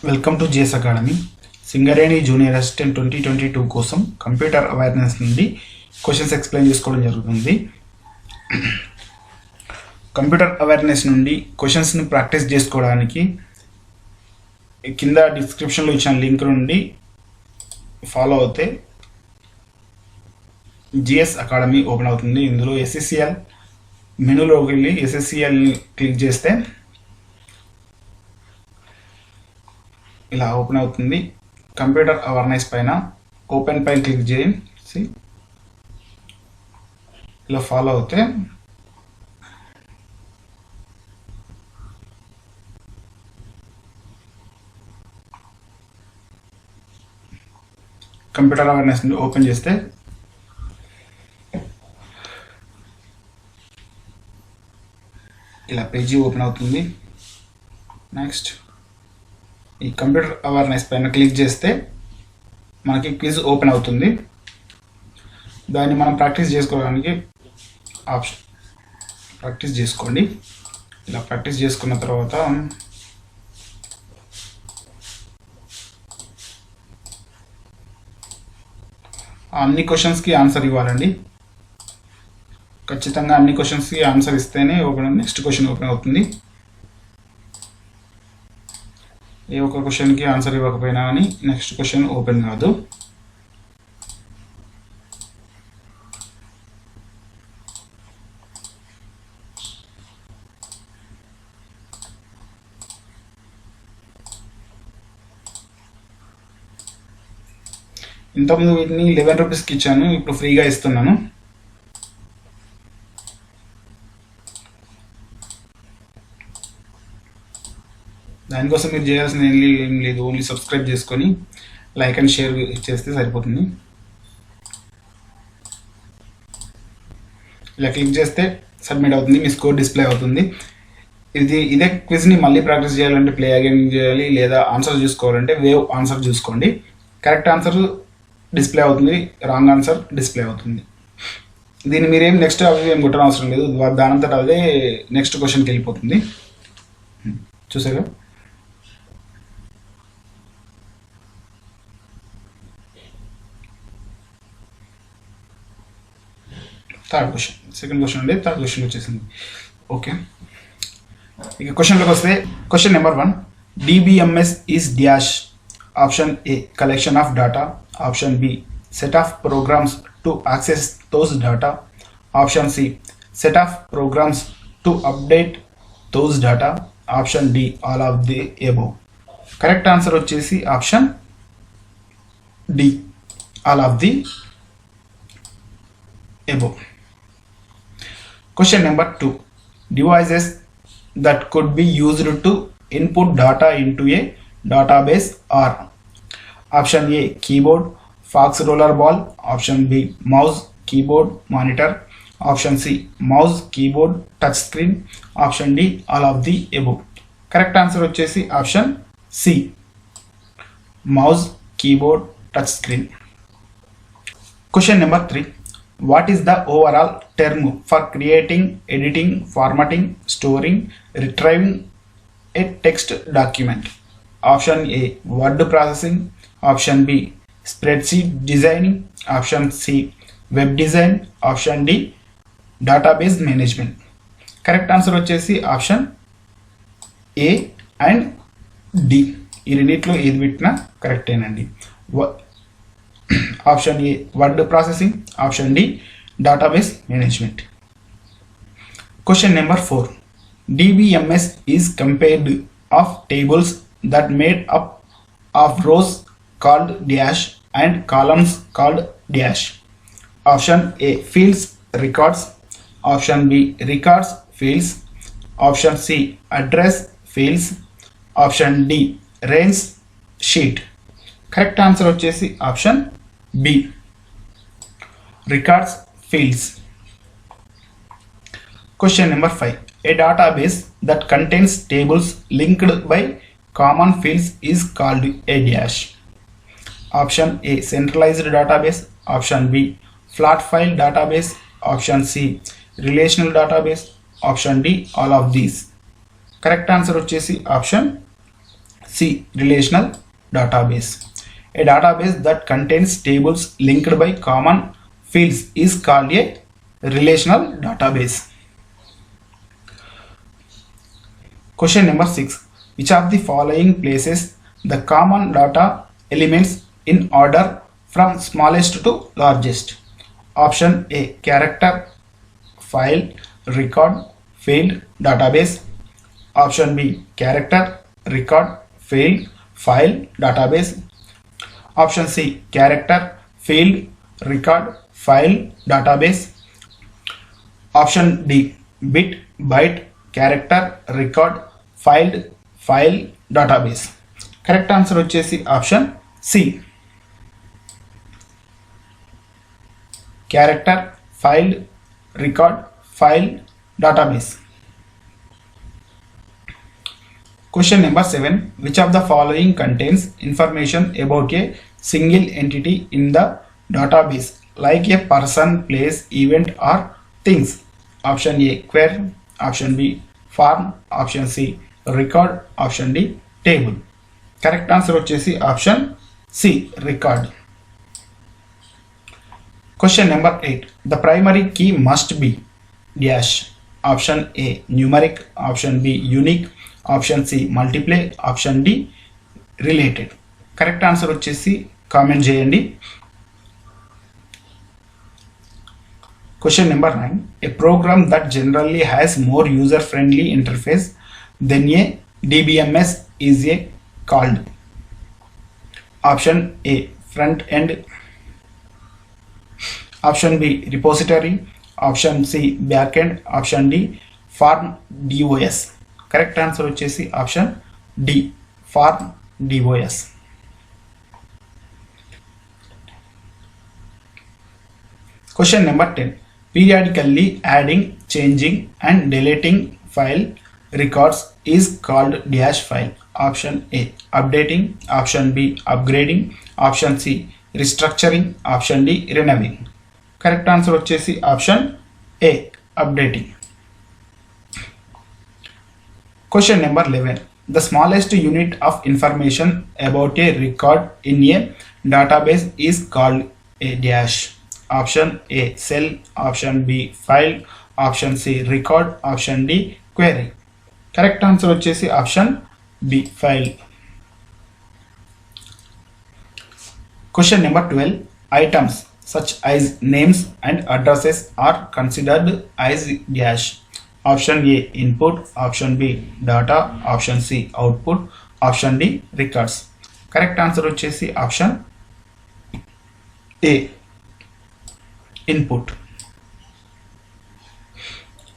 Welcome to GS academy. Singareni junior assistant 2022 కోసం computer awareness నుండి questions explain చేసుకోవడం జరుగుతుంది. కంప్యూటర్ అవేర్నెస్ నుండి క్వశ్చన్స్ని ప్రాక్టీస్ చేసుకోవడానికి కింద డిస్క్రిప్షన్లో ఇచ్చిన లింక్ నుండి ఫాలో అవుతే జిఎస్ అకాడమీ ఓపెన్ అవుతుంది. ఇందులో ఎస్ఎస్సిఎల్ మెనూలోకి వెళ్ళి ఎస్ఎస్సిఎల్ని క్లిక్ చేస్తే ఇలా ఓపెన్ అవుతుంది. కంప్యూటర్ అవేర్నెస్ పైన ఓపెన్ పైన క్లిక్ చేసి ఇలా ఫాలో అవుతే కంప్యూటర్ అవేర్నెస్ ఓపెన్ చేస్తే ఇలా పేజీ ఓపెన్ అవుతుంది. నెక్స్ట్ ఈ కంప్యూటర్ అవేర్నెస్ పైన క్లిక్ చేస్తే మనకి క్విజ్ ఓపెన్ అవుతుంది. దాన్ని మనం ప్రాక్టీస్ చేసుకోవడానికి ఆప్షన్ ప్రాక్టీస్ చేసుకోండి. ఇలా ప్రాక్టీస్ చేసుకున్న తర్వాత అన్ని క్వశ్చన్స్కి ఆన్సర్ ఇవ్వాలండి. ఖచ్చితంగా అన్ని క్వశ్చన్స్కి ఆన్సర్ ఇస్తేనే నెక్స్ట్ క్వశ్చన్ ఓపెన్ అవుతుంది. ఏ ఒక్క క్వశ్చన్కి ఆన్సర్ ఇవ్వకపోయినా కానీ నెక్స్ట్ క్వశ్చన్ ఓపెన్ కాదు. ఇంతకుముందు వీటిని 11 రూపీస్కి ఇచ్చాను, ఇప్పుడు ఫ్రీగా ఇస్తున్నాను. దానికోసం మీరు చేయాల్సిన ఏం లేదు, ఓన్లీ సబ్స్క్రైబ్ చేసుకొని లైక్ అండ్ షేర్ చేస్తే సరిపోతుంది. ఇలా క్లిక్ చేస్తే సబ్మిట్ అవుతుంది, మీ స్కోర్ డిస్ప్లే అవుతుంది. ఇదే క్విజ్ని మళ్ళీ ప్రాక్టీస్ చేయాలంటే ప్లే అగైన్ చేయాలి, లేదా ఆన్సర్ చూసుకోవాలంటే వేవ్ ఆన్సర్ చూసుకోండి. కరెక్ట్ ఆన్సర్ డిస్ప్లే అవుతుంది, రాంగ్ ఆన్సర్ డిస్ప్లే అవుతుంది. దీన్ని మీరేం నెక్స్ట్ అవి ఏం కొట్టడం అవసరం లేదు, దానంతట అదే నెక్స్ట్ క్వశ్చన్కి వెళ్ళిపోతుంది. చూసారా? థర్డ్ క్వశ్చన్, సెకండ్ క్వశ్చన్ అంటే థర్డ్ క్వశ్చన్ వచ్చేసింది. ఓకే, ఇక క్వశ్చన్లోకి వస్తే question number 1, DBMS is dash. Option A collection of data, option B set of programs to access those data, option C set of programs to update those data, option D all of the above. Correct answer వచ్చేసి option D, all of the above. Question number 2, devices that could be used to input data into a database are. Option A keyboard, fax roller ball, option B mouse, keyboard, monitor, option C mouse, keyboard, touch screen, option D all of the above. Correct answer వచ్చేసి option C, mouse, keyboard, touch screen. Question number 3, what is the overall term for creating, editing, formatting, storing, retrieving a text document? Option A word processing, option B spreadsheet designing, option C web design, option D database management. Correct answer వచ్చేసి option A and D. ఈ రెండిట్లో ఏది పెట్టినా కరెక్టేనండి. Option A word processing, option D database management. Question number 4, DBMS is compared of tables that made up of rows called dash and columns called dash. Option A fields records, option B records fields, option C address fields, option D range sheet. Correct answer వచ్చేసి option B, records fields. Question number 5, a database that contains tables linked by common fields is called a dash. Option A centralized database, option B flat file database, option C relational database, option D all of these. Correct answer వచ్చేసి option C. Relational database. A database that contains tables linked by common fields is called a relational database. Question number 6. Which of the following places the common data elements in order from smallest to largest? Option A. Character, file, record, field, database. Option B. Character, record, field, file, database. Option C. Character, field, record, file, database. Option D. Bit, byte, character, record, file, database. Correct answer వచ్చేసి option C. Character, file, record, file, database. Question number 7. Which of the following contains information about a single entity in the database, like a person, place, event, or things? Option A. Query. Option B. Form. Option C. Record. Option D. Table. Correct answer వచ్చేసి option C. Record. Question number 8. The primary key must be dash. Option A. Numeric. Option B. Unique. Option C. Multiply. Option D. Related. Correct answer వచ్చేసి comment చేయండి. Question number 9. A program that generally has more user-friendly interface than a DBMS is a called. Option A. Front end. Option B. Repository. Option C. Backend. Option D. Farm DOS. Correct answer వచ్చేసి option D. Farm DOS. Question number 10. Periodically adding, changing and deleting file records is called dash file. Option A. Updating. Option B. Upgrading. Option C. Restructuring. Option D. Renewing. Correct answer వచ్చేసి option A. Updating. Question number 11. The smallest unit of information about a record in a database is called a dash. Option A. Cell. Option B. File. Option C. Record. Option D. Query. Correct answer వచ్చేసి option B. File. Question number 12. Items such as names and addresses are considered as dash. Option A. Input. Option B. Data. Option C. Output. Option D. Records. Correct answer వచ్చేసి option A. Input.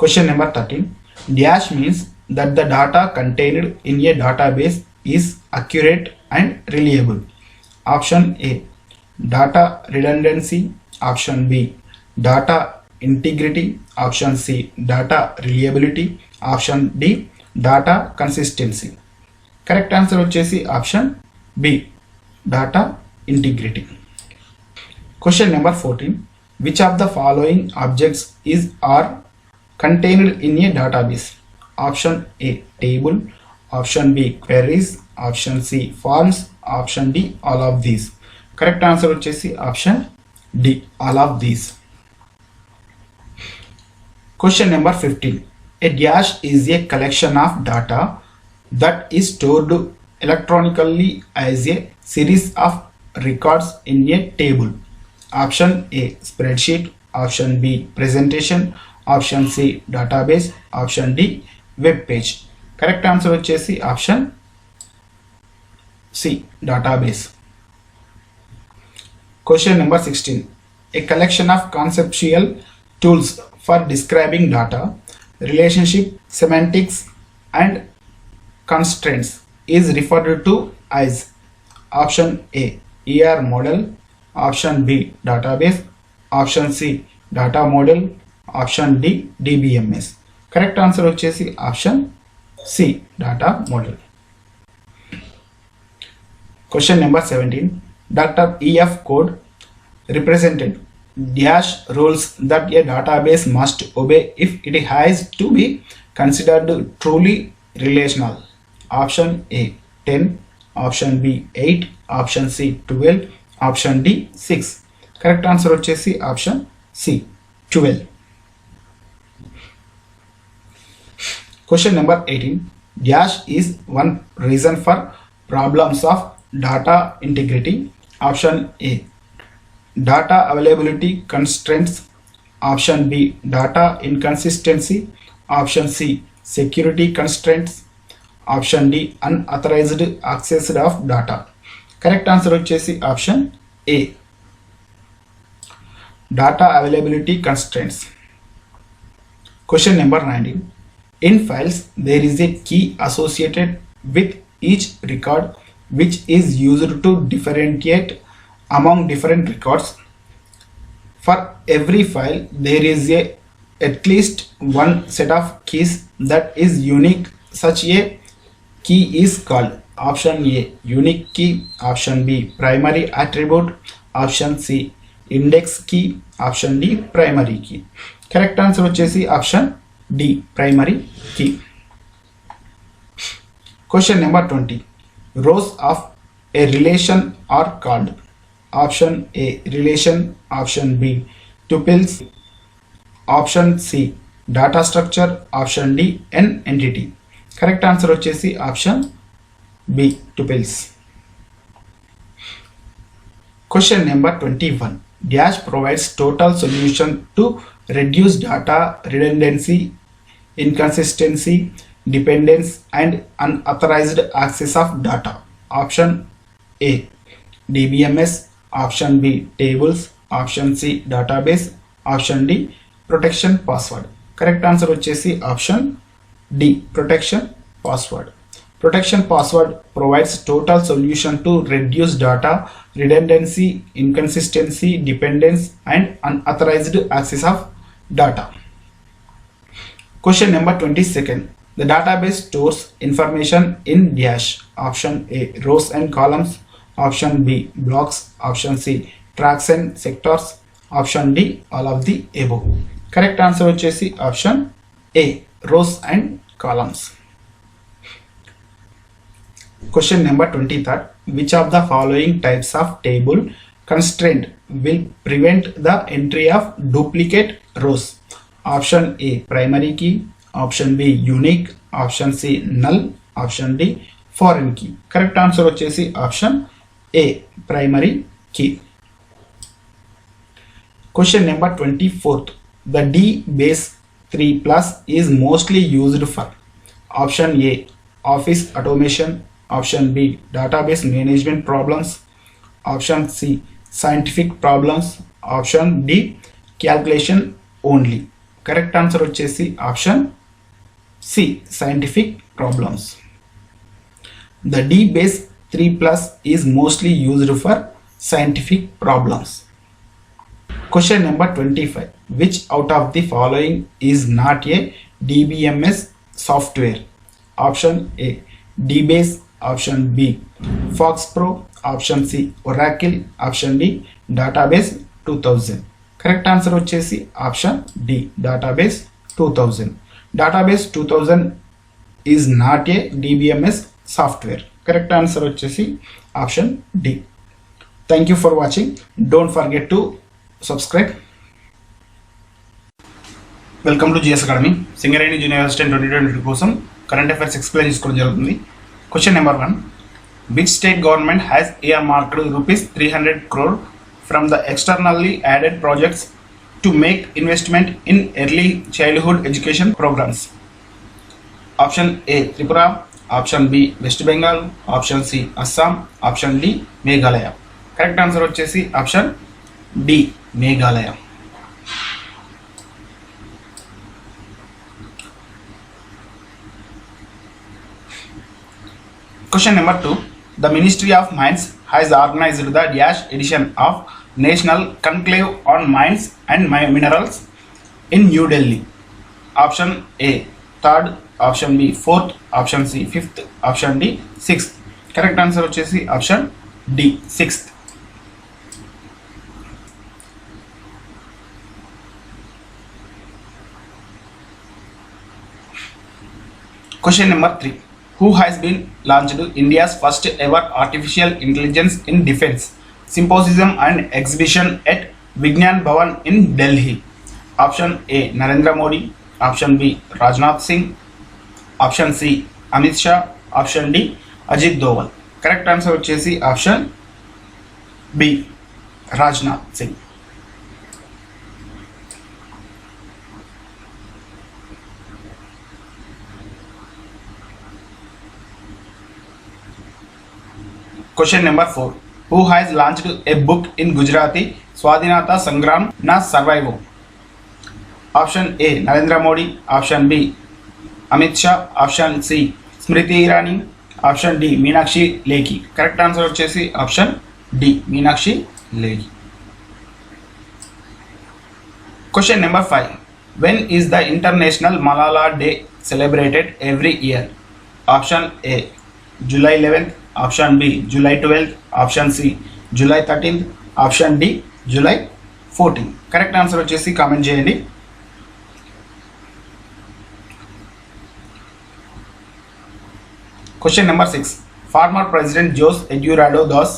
Question number 13. Dash means that the data contained in a database is accurate and reliable. Option A. Data redundancy. Option B. Data integrity. Option C. Data reliability. Option D. Data consistency. Correct answer వచ్చేసి option B. Data integrity. Question number 14. Which of the following objects are contained in a database? Option A. Table. Option B. Queries. Option C. Forms. Option D. All of these. Correct answer వచ్చేసి option D. All of these. Question number 15. A dash is a collection of data that is stored electronically as a series of records in a table. Option A. Spreadsheet. Option B. Presentation. Option C. Database. Option D. Web page. Correct answer వచ్చేసి option C. Database. Question number 16. A collection of conceptual tools for describing data, relationship, semantics and constraints is referred to as. Option A. ER model. Option B. Database. Option C. Data model. Option D. DBMS. Correct answer వచ్చేసి option C. Data model. Question number 17. Dr. E.F. code represented dash rules that a database must obey if it has to be considered truly relational. Option A. 10. Option B 8, option C 12, option D 6. Correct answer వచ్చేసి option C 12. Question number 18. Dash is one reason for problems of data integrity. Option A, data availability constraints. Option B, data inconsistency. Option C, security constraints. Option D, unauthorized access of data. Correct answer వచ్చేసి option A, data availability constraints. Question number 19. In files, there is a key associated with each record which is used to differentiate among different records. For every file, there is at least one set of keys that is unique. Such a key is called option A, unique key. Option B, primary attribute. Option C, index key. Option D, primary key. Correct answer వచ్చేసి option D, primary key. Question number 20. Rows of a relation are called. Option A, relation. Option B, tuples. Option C, data structure. Option D, an entity. Correct answer వచ్చేసి option B, tuples. Question number 21. Dash provides total solution to reduce data redundancy, inconsistency, dependence, and unauthorized access of data. Option A, DBMS. Option B, tables. Option C, database. Option D, protection password. Correct answer వచ్చేసి option D, protection password. Protection password provides total solution to reduce data redundancy, inconsistency, dependence, and unauthorized access of data. Question number 22. The database stores information in dash. Option A, rows and columns. Option B, blocks. Option C, tracks and sectors. Option D, all of the above. Correct answer వచ్చేసి option A, rows and columns. Question number 23. Which of the following types of table constraint will prevent the entry of duplicate rows? Option A, primary key. Option B, unique. Option C, null. Option D, foreign key. Correct answer వచ్చేసి option A, primary key. Question number 24. The D base 3 plus is mostly used for. Option A, office automation. Option B, database management problems. Option C, scientific problems. Option D, calculation only. Correct answer వచ్చేసి option C, scientific problems. The D base 3 plus is mostly used for scientific problems. Question number 25. Which out of the following is not a DBMS software? Option A, DBase. Option B, FoxPro. Option C, Oracle. Option D, Database 2000. Correct answer వచ్చేసి option D, Database 2000. Database 2000 is not a DBMS software. Correct answer వచ్చేసి option D. Thank you for watching. Don't forget to subscribe. Welcome to GS Academy. Singareni junior assistant 2022 కోసం current affairs explain చేసుకోవడం జరుగుతుంది. Question number 1. Which state government has earmarked rupees 300 crore from the externally added projects to make investment in early childhood education programs? Option A, Tripura. Option B, West Bengal. Option C, Assam. Option D, Meghalaya. Correct answer వచ్చేసి option D, Meghalaya. Question number 2. The Ministry of Mines has organized the dash edition of National Conclave on Mines and Minerals in New Delhi. Option A, 3rd. Option B, 4th. Option C, 5th. Option D, 6th. Correct answer వచ్చేసి option D, 6th. Question number 3. Who has been launched India's first ever artificial intelligence in defense symposium and exhibition at Vignan Bhavan in Delhi? Option A Narendra Modi, option B Rajnath Singh, option C Amit Shah, option D Ajit Doval. Correct answer వచ్చేసి option B Rajnath Singh. Question number 4. Who has launched a book in Gujarati Swadhinata Sangram Na Survival? Option A Narendra Modi, option B Amit Shah, option C Smriti Irani, option D Meenakshi Lekhi. Correct answer వచ్చేసి option D Meenakshi Lekhi. Question number 5. When is the International Malala Day celebrated every year? Option A July 11th, option B July 12th, option C July 13th, option D July 14th. Correct answer వచ్చేసి comment చేయండి. Question number 6. Former President Jose Eduardo dos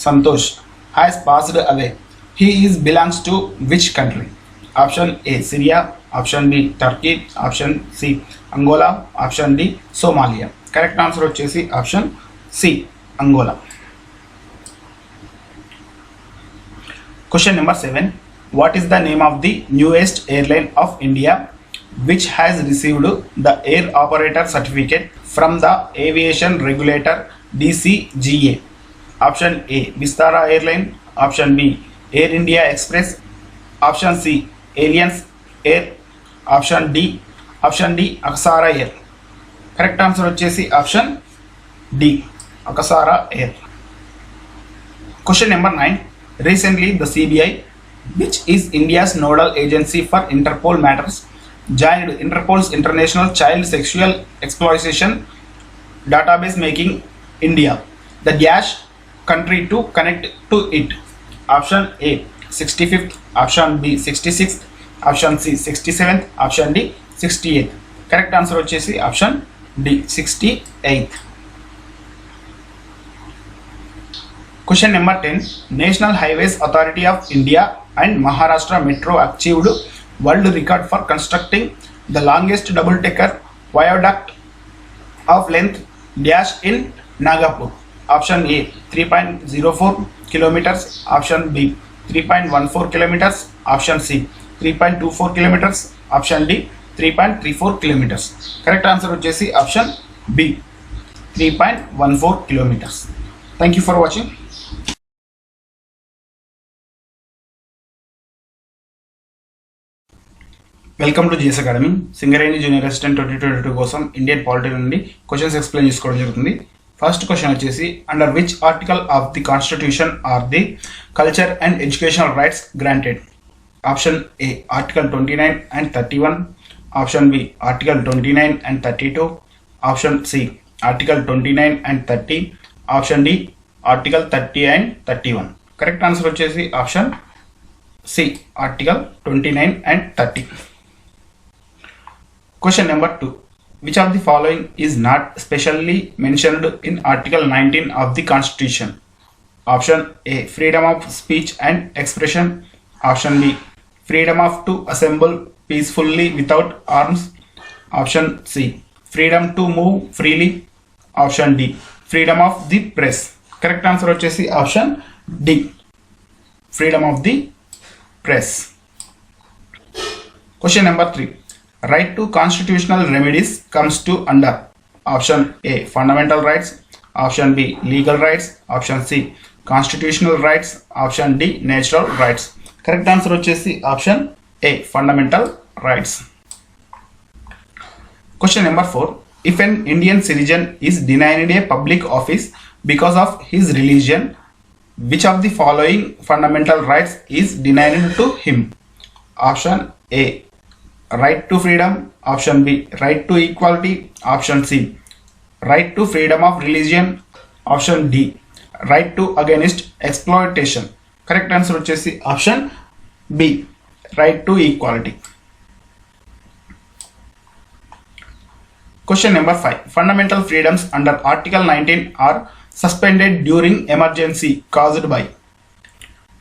Santos has passed away. He belongs to which country? Option A Syria, option B Turkey, option C Angola, option D Somalia. Correct answer వచ్చేసి option C Angola. Question number 7. What is the name of the newest airline of India which has received the air operator certificate from the aviation regulator DCGA? Option A Vistara Airline, option B Air India Express, option C Alliance Air, option D Aksara Air. Correct answer వచ్చేసి option D Akasara Air. Question number 9. Recently the CBI, which is India's nodal agency for Interpol matters, joined Interpol's International Child Sexual Exploitation database, making India the dash country to connect to it. Option A 65th, option B 66th, option C 67th, option D 68th. Correct answer వచ్చేసి option D 68th. Question number 10. National Highways Authority of India and Maharashtra Metro achieved world record for constructing the longest double-decker viaduct of length dash in Nagapur. Option A 3.04 kilometers, option B 3.14 kilometers, option C 3.24 kilometers, option D 3.34 kilometers. Correct answer వచ్చేసి option B 3.14 kilometers. Thank you for watching. Welcome to GS academy. Singareni junior assistant 2022 కోసం Indian polity నుండి questions explain చేసుకోవడం జరుగుతుంది. First question వచ్చేసి under which article of the constitution are the culture and educational rights granted? Option A article 29 and 31, option B article 29 and 32, option C article 29 and 30, option D article 30 and 31. Correct answer వచ్చేసి option C article 29 and 30. Question number 2. Which of the following is not specially mentioned in Article 19 of the Constitution? Option A freedom of speech and expression, option B freedom of to assemble peacefully without arms, option C freedom to move freely, option D freedom of the press. Correct answer వచ్చేసి option D freedom of the press. Question number 3. Right to constitutional remedies comes to under option A fundamental rights, option B legal rights, option C constitutional rights, option D natural rights. Correct answer వచ్చేసి option A fundamental rights. Question number 4. If an Indian citizen is denied a public office because of his religion, which of the following fundamental rights is denied to him? Option A right to freedom, option B right to equality, option C right to freedom of religion, option D right to against exploitation. Correct answer వచ్చేసి option B right to equality. Question number 5. Fundamental freedoms under Article 19 are suspended during emergency caused by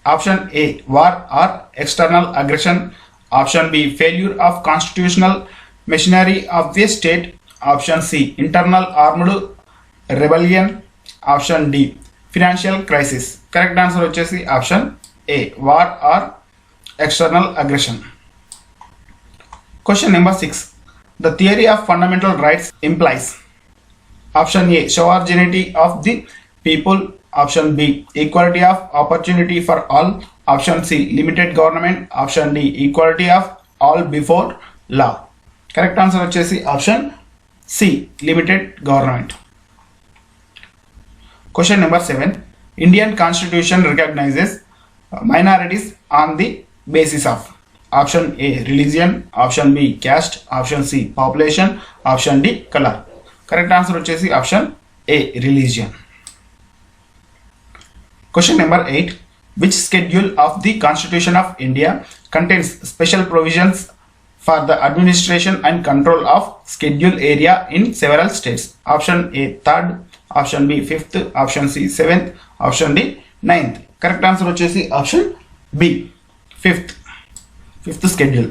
option A, war or external aggression, option B, failure of constitutional machinery of the state, option C, internal armed rebellion, option D, financial crisis. Correct answer వచ్చేసి option A, war or external aggression. Question number 6. The theory of fundamental rights implies option A, sovereignty of the people, option B, equality of opportunity for all, option C, limited government, option D, equality of all before law. Correct answer వచ్చేసి option C, limited government. Question number 7. Indian constitution recognizes minorities on the basis of option A, religion, option B, caste, option C, population, option D, color. Correct answer వచ్చేసి option A, religion. Question number 8. Which schedule of the Constitution of India contains special provisions for the administration and control of scheduled area in several states? Option A, 3rd, option B, 5th, option C, 7th, option D, 9th. Correct answer వచ్చేసి option B, 5th schedule.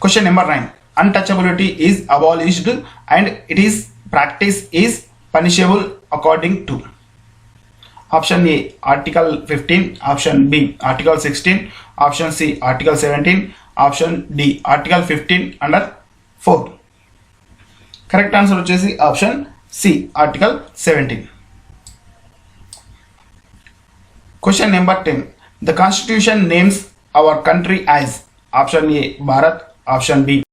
Question number 9. Untouchability is abolished and it is practice is punishable according to option A, Article 15, option B, Article 16, option C, Article 17, option D, Article 15 under 4. Correct answer వచ్చేసి option C, Article 17. Question number 10. The Constitution names our country as option A, Bharat, option B,